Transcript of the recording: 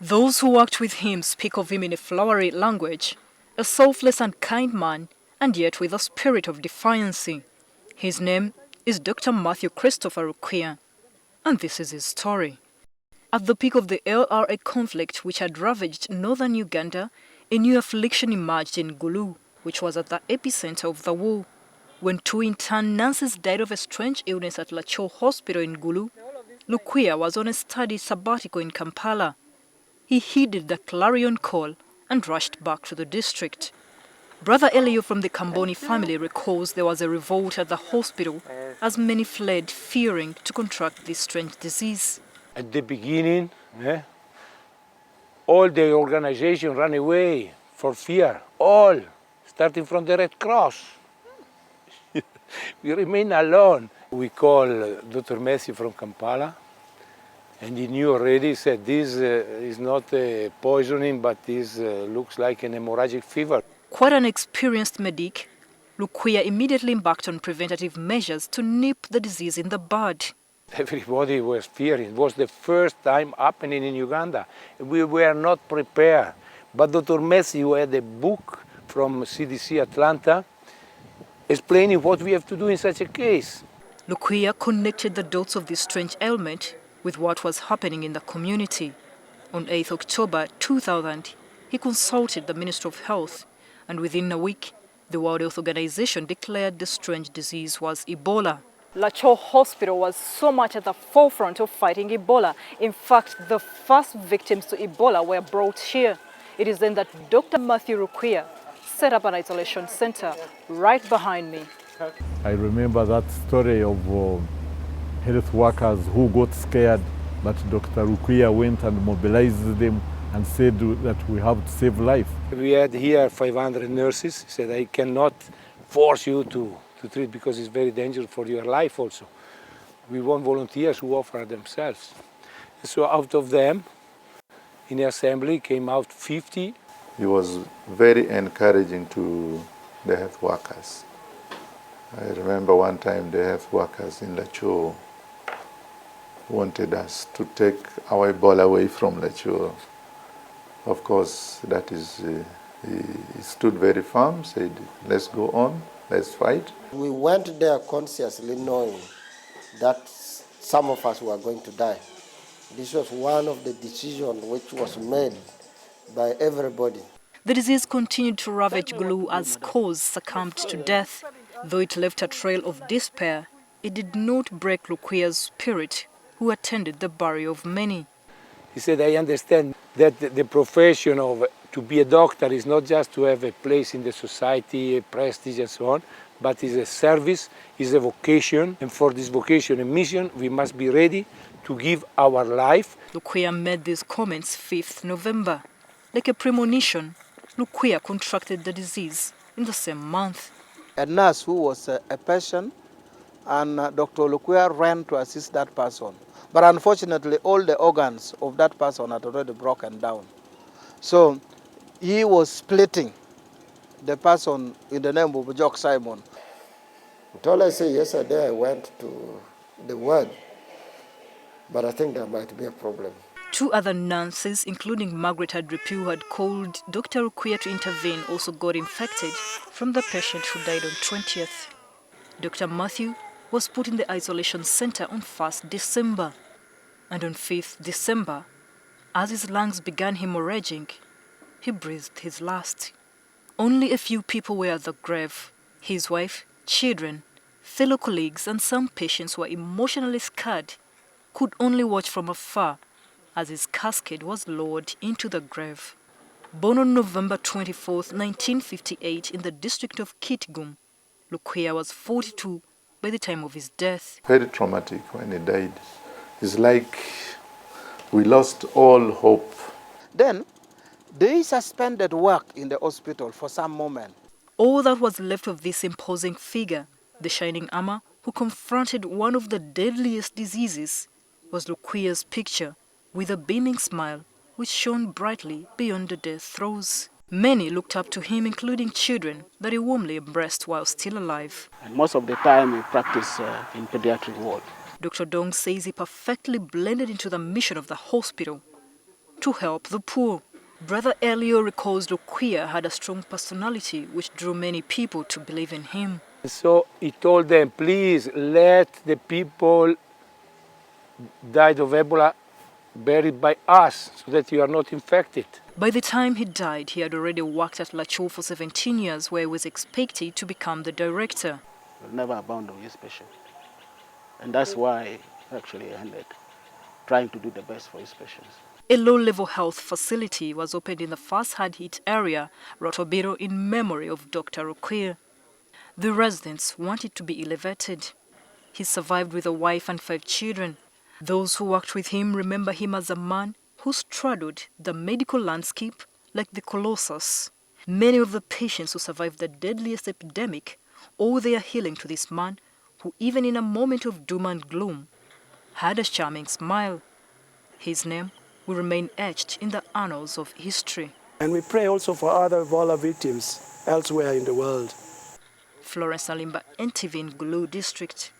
Those who worked with him speak of him in a flowery language, a selfless and kind man, and yet with a spirit of defiance. His name is Dr. Matthew Lukwiya, and this is his story. At the peak of the LRA conflict which had ravaged northern Uganda, a new affliction emerged in Gulu, which was at the epicenter of the war. When 2 intern nurses died of a strange illness at Lacho Hospital in Gulu, Lukwiya was on a study sabbatical in Kampala. He heeded the clarion call and rushed back to the district. Brother Elio from the Kamboni family recalls there was a revolt at the hospital as many fled, fearing to contract this strange disease. At the beginning, all the organization ran away for fear, all, starting from the Red Cross. We remain alone. We call Dr. Matthew from Kampala, and he knew already, said this is not poisoning, but this looks like an hemorrhagic fever. Quite an experienced medic, Lukwiya immediately embarked on preventative measures to nip the disease in the bud. Everybody was fearing. It was the first time happening in Uganda. We were not prepared. But Dr. Matthew had a book from CDC Atlanta explaining what we have to do in such a case. Lukwiya connected the dots of this strange ailment with what was happening in the community. On 8 October 2000, he consulted the Minister of Health, and within a week, the World Health Organization declared the strange disease was Ebola. Lacho Hospital was so much at the forefront of fighting Ebola. In fact, the first victims to Ebola were brought here. It is then that Dr. Matthew Lukwiya set up an isolation center right behind me. I remember that story of health workers who got scared, but Dr. Lukwiya went and mobilized them and said that we have to save life. We had here 500 nurses. He said, I cannot force you to treat because it's very dangerous for your life also. We want volunteers who offer themselves. So out of them, in the assembly, came out 50. He was very encouraging to the health workers. I remember one time the health workers in Lacho wanted us to take our Ebola away from Lacho. Of course, that is, he stood very firm, said, let's go on, let's fight. We went there consciously knowing that some of us were going to die. This was one of the decisions which was made by everybody. The disease continued to ravage Gulu as cause succumbed to death. Though it left a trail of despair, it did not break Lukwiya's spirit, who attended the burial of many. He said, I understand that the profession of to be a doctor is not just to have a place in the society, a prestige and so on, but is a service, is a vocation. And for this vocation and mission, we must be ready to give our life. Lukwiya made these comments 5th November. Like a premonition, Lukwiya contracted the disease in the same month. A nurse who was a patient, and Dr. Lukwiya ran to assist that person. But unfortunately, all the organs of that person had already broken down. So he was splitting the person in the name of Jock Simon. All I say, yesterday I went to the ward, but I think there might be a problem. 2 other nurses, including Margaret Hadripu, who had called Dr. Lukwiya to intervene, also got infected from the patient who died on 20th. Dr. Matthew was put in the isolation center on 1st December. And on 5th December, as his lungs began hemorrhaging, he breathed his last. Only a few people were at the grave. His wife, children, fellow colleagues, and some patients who were emotionally scarred could only watch from afar as his casket was lowered into the grave. Born on November 24, 1958 in the district of Kitgum, Lukwiya was 42 by the time of his death. Very traumatic when he died. It's like we lost all hope. Then they suspended work in the hospital for some moment. All that was left of this imposing figure, the shining armor who confronted one of the deadliest diseases, was Lukwiya's picture with a beaming smile which shone brightly beyond the death throes. Many looked up to him, including children that he warmly embraced while still alive. And most of the time we practice in pediatric ward. Dr. Dong says he perfectly blended into the mission of the hospital. to help the poor. Brother Elio recalls Lukwiya had a strong personality which drew many people to believe in him. So he told them, please let the people died of Ebola buried by us so that you are not infected. By the time he died, he had already worked at Lacho for 17 years, where he was expected to become the director. We'll never abandon his patient. And that's why actually I ended trying to do the best for his patients. A low-level health facility was opened in the first hard-hit area, Rotobiro, in memory of Dr. Lukwiya. The residents wanted to be elevated. He survived with a wife and 5 children. Those who worked with him remember him as a man who straddled the medical landscape like the Colossus. Many of the patients who survived the deadliest epidemic owe their healing to this man who, even in a moment of doom and gloom, had a charming smile. His name will remain etched in the annals of history. And we pray also for other Ebola victims elsewhere in the world. Florence Alimba, NTV in Gulu District.